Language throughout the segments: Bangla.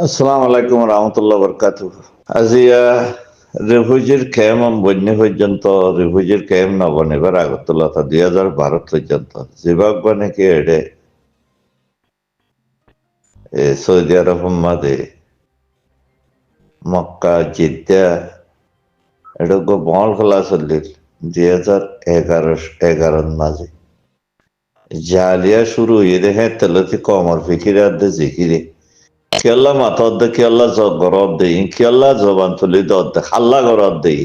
আসসালামু আলাইকুম রহমতুল্লাহ বরকাতুহ। আজিয়া রিফিউজির ক্যাম্প বন্য পর্যন্ত রিফিউজির ক্যাম্প নবনিবার আগরতলা 2012 পর্যন্ত জিবাক বানেকে এডে সৌদি আরব মাদে মক্কা জিদ্দা এডগো বল খেলা চলিল 2011 মাঝে জালিয়া শুরু হয়ে দেখে তেলতি কমর ফিকিরে আদে জিকিরে কেল্লা মাথর দে কেল্লা গরব দেই কেল্লা জবান তুলি দে হাল্লা গরব দেই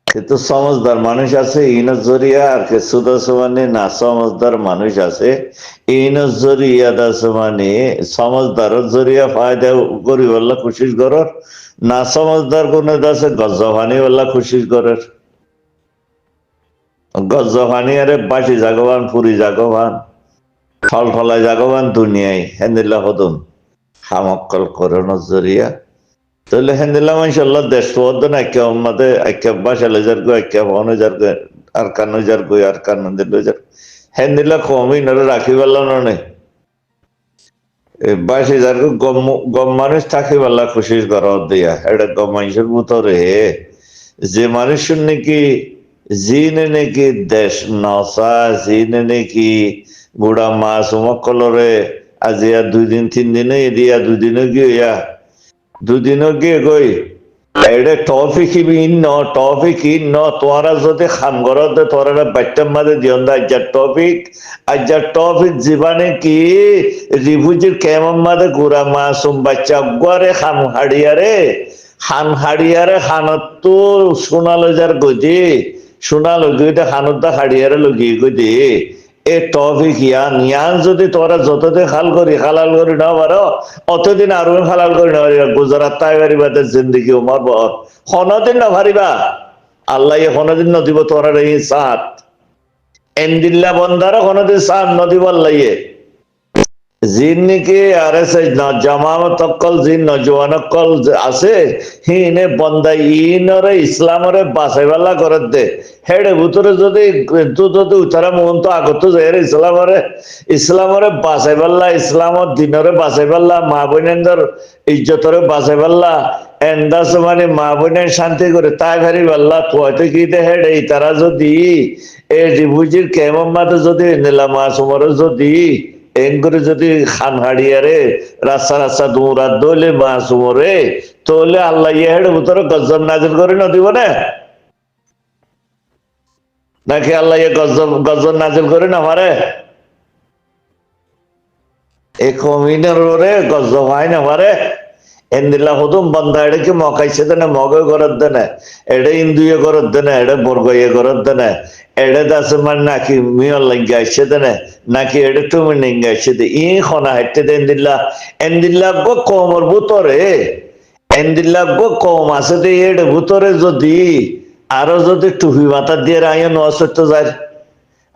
কিন্তু সমজদার মানুষ আছে এই নজরিয়া আর কিছু মানে না সমজদার মানুষ আছে এই নজরিয়া দাস মানে সমজদার জরিয়া ফায়দা করি বললা কোশিশ করার না সমজদার কোন দাসে গজ্জফানি বললা কোশিশ করার গজ্জফানি আরে বাসি জাগবান পুরি জাগবান ফল ফলাই জাগবান দুনিয়ায় হেন্দিল্লা হদুন হামক্কল করে নজরিয়া তাহলে হেন্দিল্লা মাইশাল্লাহ দেশ তো না একে আমাদের একে বাসালে যার গো একে ভনে যার গো আর কান্ন যার গো আর কান্ন দিল যার হেন্দিল্লা কমই নরে রাখি পারলাম না বাসি যার গো গম মানুষ থাকি পারলা খুশি করা দিয়া এটা গম মানুষের ভিতরে যে মানুষের নাকি জিনে নাকি দেশ নসা জিনে নাকি বুড়া মাছ উমকলরে আজিয়া 2 দিন 3 দিনে এদিয়া 2 দিনে গিয়া 2 দিনও গিয়ে গই এটা টপিক ইন তোরা যদি খাম করতে তোরা বাচ্চার মাঝে দিয়ন আজ্জার টপিক জীবনে কি রিফিউজির কেমন মাঝে গুড়া মাসুম বাচ্চা গরে খাম হাড়িয়ারে খানত তো সোনালো যার গজি সোনালো গিয়ে খানত হাড়িয়ারে লগিয়ে গজি এ টপিক ইয়ান যদি তোরা যতদিন হালাল করি না পারো অতদিন আরো হালাল করি না পারিবা গুজরাট তাই পারিবাদের জিন্দগি উমর বহর হনদিন না পারিবা আল্লাহ হনদিন নদীব তোরা এই সাত এন্দিল্লা বন্দার হনদিন সাত নদীব আল্লাহ জিন নাকি আরে জামাত অকল জিন নজওয়ান অকল আছে হিনে বন্দা ইনরে ইসলামরে বাঁচাইবাল্লা করে দে হেডে ভিতরে যদি উতারা মন তো আগত যায় ইসলামরে বাঁচাইবাল্লা ইসলামর দিনরে বাঁচাইবাল্লা মা বোনেন্দর ইজ্জতরে বাঁচাইবাল্লা এন্দাস মানে মা বোনের শান্তি করে তাই ভারি বাল্লা তুয়াতে কি দে হেডে তারা যদি এ রিফিউজির কেমন মাতে যদি নিলামা সুমরে যদি এঙ্গরে যদি খান হাড়িয়ারে রাস্তা দৌড়াত দইলে মাছ উমরে তাহলে আল্লাহ ইহের ভিতরে গজব নাজিল করে না দিব না নাকি আল্লাহ গজব নাজিল করে না পারে এই কমিনের ওরে গজব হয় না পারে এন্দিল্লা হতুম বন্ধা এটা কি মকাইছে দেনে মগে করার দেনে এটা ইন্দুয়ে করার দেনে এটা বর্গয়ে করার দেনে এটা দাসে মানে নাকি মিয়র লাগিয়ে আসছে দেনে নাকি এটা তুমি নিঙ্গে আসছে দে ই খনা হাইটে দে এন্দিল্লা গো কমর ভিতরে এন্দিল্লা গো কম আছে দে এর ভিতরে যদি আরো যদি টুপি মাথা দিয়ে আয় নসত্য যায়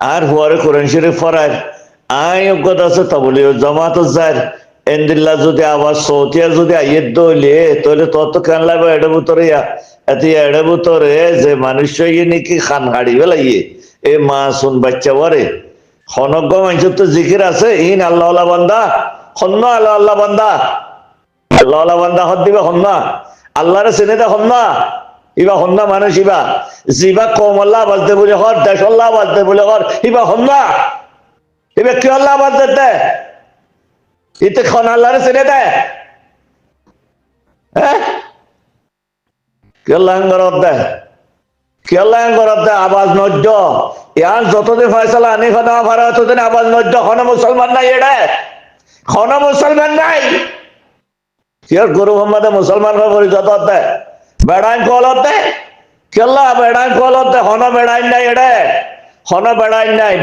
আর হুয়ারে কোরআন শরীফ পড়ায় আয় কথা আছে তবলিও জামাত যায় এন্দিল্লা যদি আবার সৌতিয়া যদি আইয়ের দইলে তাহলে তত কেন লাগবে এডে ভিতরে এডে ভিতরে যে মানুষ নাকি খান হাড়ি বেলাইয়ে এ মা শুন বাচ্চা বরে হনজ্ঞ মানুষের তো জিকির আছে ইন আল্লাহ বান্দা হন্ন আল্লাহ বান্দা আল্লাহ বান্দা হদ দিবা হন্না আল্লাহরে চেনে দে হন্না ইবা হন্না মানুষ ইবা জিবা কম আল্লাহ বাজতে বলে হর দেশ আল্লাহ বাজতে বলে হর ইবা হন্না ইবা কি আল্লাহ বাজতে দে ইতে খন আল্লাহরে চেনে দে হ্যাঁ কেল্লাং গরব দে আওয়াজ নজ্জ ইয়ার যতদিন ফয়সালা আনি খানা ভাড়া ততদিন আওয়াজ নজ্জ খন মুসলমান নাই এডে খন মুসলমান নাই ইয়ার গুরু মোহাম্মদ মুসলমান পরিচয় দে বেড়াইন কল দে কেল্লা বেড়াইন কল দে খন বেড়াইন নাই এডে হন বেড়াই নাই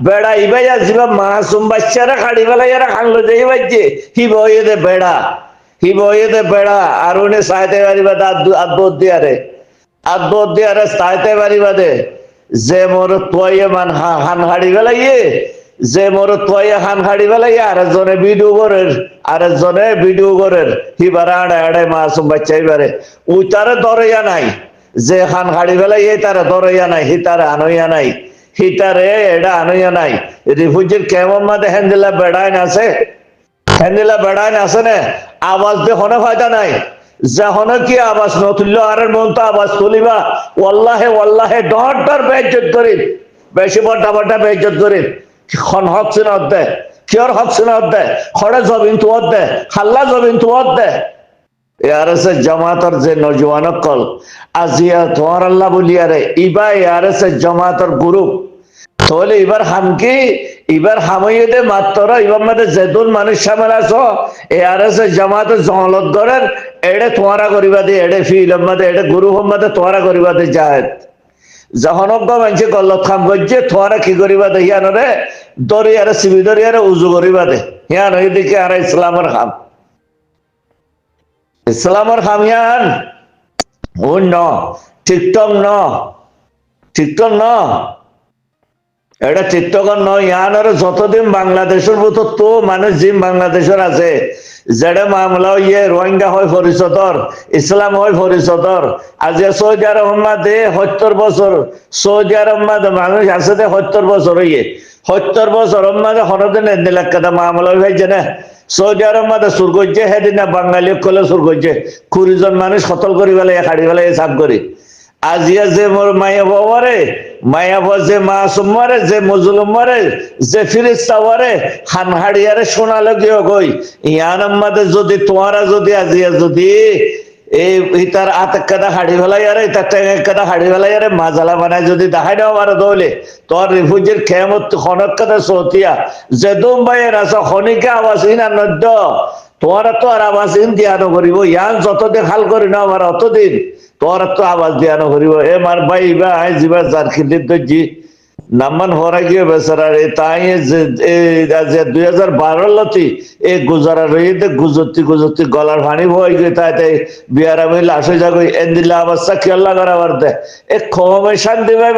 বেড়াই ইবাইয়া যিবা মাসুম বাচ্চারা খাড়ি বেলাইয়ারা খাংলো যাই বাজছে হি বয়ে দে বেড়া আর উনি সাইতে পারিবা আদবত দিয়ারে সাইতে পারিবা দে যে মোর তোয়ে মান হান হাড়ি বেলাইয়ে যে মোর তোয়ে হান হাড়ি বেলাইয়া আরেকজনে ভিডিও করের হি বারা আড়ে মাসুম বাচ্চাই পারে উই তারে দরইয়া নাই যে খান হাড়ি বেলাইয়ে তারে দরইয়া নাই হি তারে আনইয়া নাই হিটারে এটা আনইয়া নাই রিফিউজির কেমন মাঝে হ্যান্ডিলা বেড়াইন আছে হ্যান্ডিলা বেড়াইন আছে না আওয়াজ দিয়ে হনে ফায়দা নাই যখন কি আওয়াজ নতুল্য আরের মন তো আওয়াজ তুলিবা ওয়াল্লাহে ওয়াল্লাহে ডর বেইজ্জত করি বেশি বড় বড় বেইজ্জত করি খন হক সিনত দে কিয়র হক সিনত দে খড়ে জবিন তুয়ত দে হাল্লা জবিন তুয়ত দে ইয়ারসে জামাতর যে নজওয়ান কল আজিয়া তোমার আল্লাহ বলিয়ারে ইবা ইয়ারসে জামাতর গ্রুপ তাহলে এবার হামকি এবার হামাইয়ে দে মাত্র এবার মধ্যে যেদুন মানুষ সামিল আছো ইয়ারসে জামাতের জহলত করেন এড়ে তোমারা করিবা দে এড়ে ফিল মধ্যে এড়ে গ্রুপ মধ্যে তোমারা করিবা দে জাহেদ যখনজ্ঞ মানুষ গল্লত খাম করছে তোমারা কি করিবা দে হিয়ানরে দরিয়ারে সিবি দরিয়ারে উজু করিবা দে হিয়ান এদিকে আর ইসলামের খাম ইসলামের খামিয়ান ওই ন টিকটক ন টিকটক ন এটা টিকটকর নয় ইয়ানোর যতদিন বাংলাদেশের ভিতর তো মানুষ জিম বাংলাদেশের আছে যেটা মামলা ইয়ে রোহিঙ্গা হয় ভবিষ্যতর ইসলাম হয় ভবিষ্যতর আজ সৌদি আরব দে ৭০ বছর সৌদি আরব মানুষ আছে দে ৭০ বছর হইয়ে ৭০ বছর হরদিন এলাকাটা মামলা হয়েছে না সৌদি আরব সুর করছে সেদিন বাঙালি কলে সুর করছে ২০ জন মানুষ কতল করি পেলে হাড়ি পেলে সাফ করি আজিয়া যে মোর মায়া বাবারে মায়া যে মাসুম মারে যে মজলুম মারে যে ফিরিস্তা মারে হানহাড়িয়ারে শোনালে গিয়ে গই ইয়ান যদি তোমারা যদি আজিয়া যদি এই তার আতকাদা হাড়ি ফেলাই আরে তার টেঙ্গা হাড়ি ফেলাই আরে মাজালা বানায় যদি দেখাই নাও আর দৌলে তোর রিফিউজির খেমত খনকাদা সতিয়া যে দুম বাইয়ের আছে খনিকে আওয়াজ ইনা নদ্য তোমারা তো আর আওয়াজ ইন দিয়ানো করিব ইয়ান যতদিন হাল করি না আমার অতদিন তোরা তো আওয়াজ দিয়ানো করিব এ মার ভাই বা আই জিবা যার খিলিত জি নামান হরা গিয়ে বেচারার তাই যে 2012 লতি এই গুজারা রইতে গুজতি গলার পানি বই গিয়ে তাই তাই বিয়ারা মিল আসে যাগো এন্দিলা অবস্থা খেয়াল্লা করাবার দে এ কমে শান্তি পাই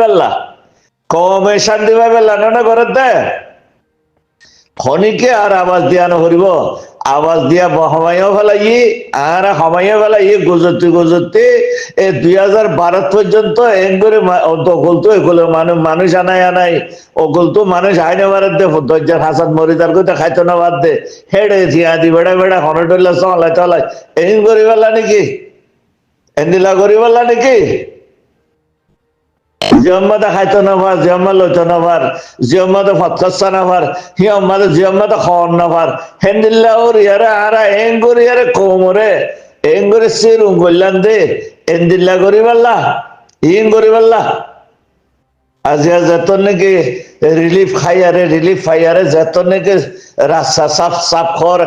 বেলা না করে দে খনিকে আর আওয়াজ দিয়ানো করিব আওয়াজ দিয়া হমাইও ফেলাই আর হমাইও ফেলাই গুজতি এই 2012 পর্যন্ত এঙ্গরে অকল তো এগুলো মানুষ আনাই অকল তো মানুষ আইনে বারাত দে দরজার হাসান মরিদার করতে খাইতো না বাদ দে হেড়ে দিয়া দি বেড়া হনটল্লা চলাই এন করি পেলা নাকি এন্দিলা করি পেলা নাকি জিয়ম্মাদা খাইতো নাভার জিয়ম্মা লইতো নাভার জিয়ম্মাদা ফতকাস্তা নাভার হিয়ম্মাদা জিয়ম্মাদা খাওয়ান নাভার হেন্দিল্লা ওর ইয়ারে আরা এঙ্গুর ইয়ারে কোমরে এঙ্গুরে সির উঙ্গল্লান দে এন্দিল্লা করি পাল্লা ইং করি পাল্লা আজিয়া যেতন নাকি রিলিফ খাইয়ারে যেতন নাকি রাস্তা সাফ খর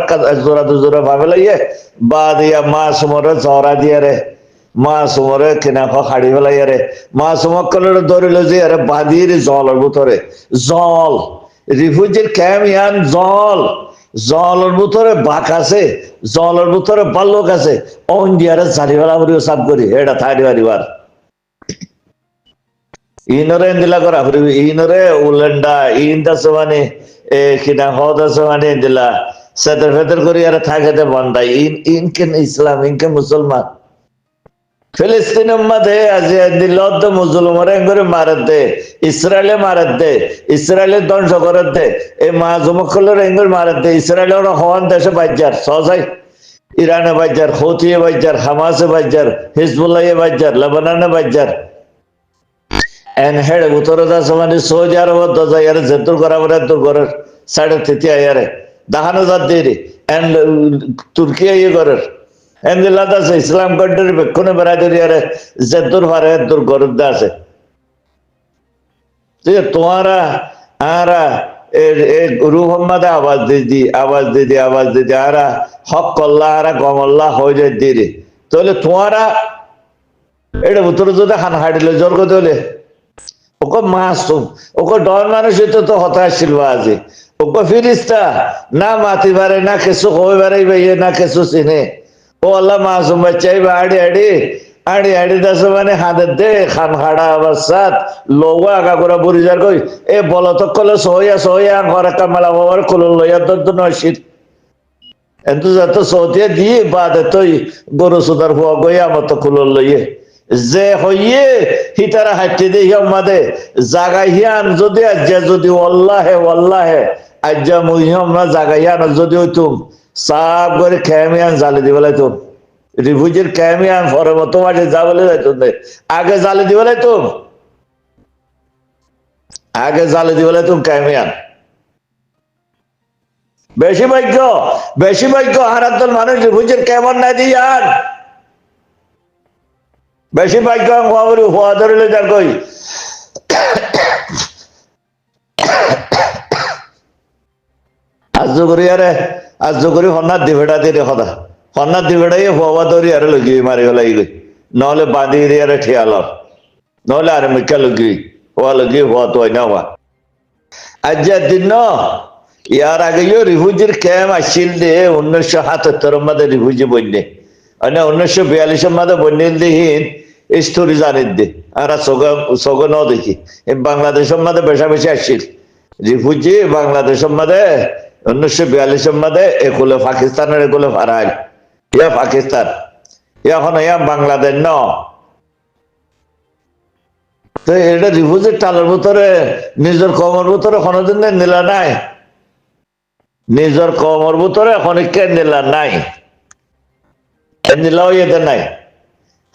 জোরা ভাবে লাইয়ে বা দিয়া মাছ মরে জরা দিয়ে রে মাছ উমরে কিনা খাড়ি ফেলাই আরে মাছ উমকলের ধরিল যে আরে বাদির জলের ভিতরে জল রিফিউজির ক্যাম্প ইয়ান জলের ভিতরে বাঘ আছে জলের ভিতরে বাল্যক আছে অন দিয়ারে জারি ফেলা করিও সাফ করি এটা থাকি পারিবার ইনরে এন্দিলা করা ফুরিবি ইনরে উলেন্ডা ইন দাসে মানে কিনা হদ আছে মানে এন্দিলা সেদের ফেদের করি আরে থাকেতে বন্ধাই ইনকে ইসলাম ইনকে মুসলমান ফিলিস্তিনের মধ্যে দিল্লত মুসলমানরা করে মারাত দে ইসরায়েলে মারাত দে ইসরায়েলের ধ্বংস করে দে এই মাজমকলের এঙ্গর মারাত দে ইসরায়েলের হওয়ান দেশে বাজ্জার সহজাই ইরানে বাজ্জার হৌথিয়ে বাজ্জার হামাসে বাজ্জার হিজবুল্লাহে বাজ্জার লেবাননে বাজ্জার এন হেড উত্তর দাস মানে সৌদি আরব দজা ইয়ারে জেতুর করা বলে তোর ঘরের সাড়ে তিতিয়া ইয়ারে দাহানো জাত দিয়ে এন তুর্কিয়া ইয়ে করার এন্দিলাত আছে ইসলাম কান্ট্রির বেক্ষণে বেড়াইতে আরে জেতুর ভারে তোর গরুদ্দা আছে তোমারা আরা রুহম্মাদে আওয়াজ দিদি আরা হক কল্লা আরা গমল্লা হয়ে যায় দিরে তাহলে তোমারা এটা উত্তর যদি হান হাঁটিলে জোর করতে হলে ওকে মাসুম ওকে ডর মানুষ তো হতাশ ছিল আজি ওকে ফিরিস্তা না মাতি পারে না কিছু হয়ে বেড়াইবে না কিছু চিনে ও আল্লাহ মাসুম বাচ্চাই আড়ি দাস মানে হাতের দে খান খাড়া অবস্থাত লোগো আগা করে বুড়িজার কই এ বলত কলে সহইয়া ঘরে কামালা বাবার কলর লইয়া তো নয় এত যত সৌতিয়া দিয়ে বাদে তুই গরু সুদার হওয়া গই আমার তো কুলর লইয়ে যে হইয়ে হিতারা হাঁটতে দিয়ে আমাদের জাগাইয়ান যদি আজ্জা যদি ওল্লাহে আজ্জা মুহিম না জাগাইয়ান যদি হইতুম সাপ করে খেমিয়ান জালে দিবে লাইতুম রিভুজের খেমিয়ান পরে মতো মাঝে যা বলে যাইতুম আগে জালে দিবে লাইতুম আগে জালে দিবে লাইতুম খেমিয়ান বেশি ভাগ্য হারাতল মানুষ রিভুজের কেমন না দিয়ান বেশি ভাগ্য হওয়া ধরিলে যার কই আজ করি হন্নার দিবেটা দিয়ে সদা হন্নার দিবেটাই হওয়া ধরি আর লগি মারি গলাই গই নহলে বাঁধি দিয়ে আর ঠিয়াল নহলে আর মিকা লগি হওয়া লগি হওয়া তো হয় না হওয়া আজ দিন ন ইয়ার আগেও রিফিউজির ক্যাম্প আসছিল দে 1977 মধ্যে রিফিউজি বন্যে અને 1942 মধ্যে বন্যে দিন স্টোরি জানিয়ে দে আর সগ ন দেখি বাংলাদেশের মধ্যে বেশি আসছিল রিফিউজি বাংলাদেশের মধ্যে 1942 মধ্যে একুলে পাকিস্তানের একুলে ফারাইল ইয়া পাকিস্তান এখন ইয়া বাংলাদেশ ন তো এটা রিফিউজির টালের ভিতরে নিজের কমর ভিতরে কোনোদিন নিলা নাই নিজের কমর ভিতরে খনিকে নিলা নাই নিলাও এদের নাই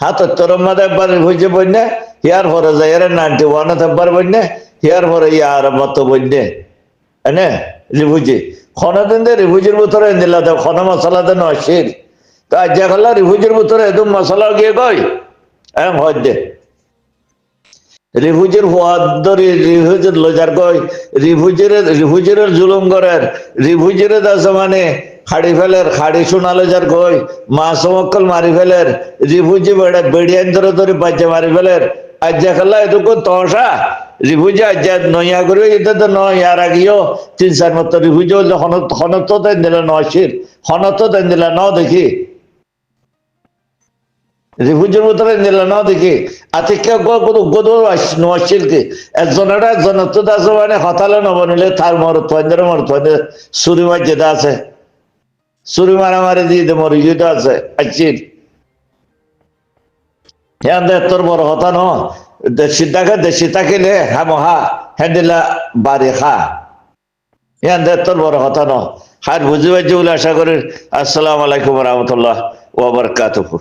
77 মধ্যে একবার রিফিউজি বন্যে ইয়ার পরে যায় 91 একবার বন্যে ইয়ার পরে ইয়ার মতো বন্যে এনে রিফিউজি কোনোদিন দে রিফিউজির ভিতরে নিলা দেয় কোন মশলা দেন আসির তো আজ যা রিফিউজির ভিতরে একদম মশলা গিয়ে গই এম হয় দে রিফিউজির হওয়ার রিফিউজির লজার কই রিফিউজির জুলুম করেন রিফিউজির আছে মানে খাড়ি ফেলের খাড়ি শোনালে যার কই মা সমকল মারি ফেলের রিফিউজি বেড়িয়ান ধরে বাচ্চা মারি ফেলের আজ খেলা এটুকু তসা রিফিউজি আজ নয়া করে এটা তো নয় আর আগেও 3-4 মতো রিফিউজি হলে হনত দেন দিলে নশির হনত দেন দিলে ন দেখি রিফিউজির ভিতরে নিলে না দেখি আতে কেউ গদর নশিল কি একজনের তো আছে মানে হতালে নবনিলে তার মরত সুরি মার যেটা আছে সুরি মারামারি দিয়ে মরি যেটা আছে আচ্ছির হ্যাঁ তোর বড় হতা ন দেশি থাকিলে হা মহা হ্যান্ডিলা বাড়ি খা হ্যাঁ তোর বড় হতা ন হার বুঝি পাইছি বলে আশা করি আসসালামু আলাইকুম রহমতুল্লাহ ওয়া বারাকাতুহু।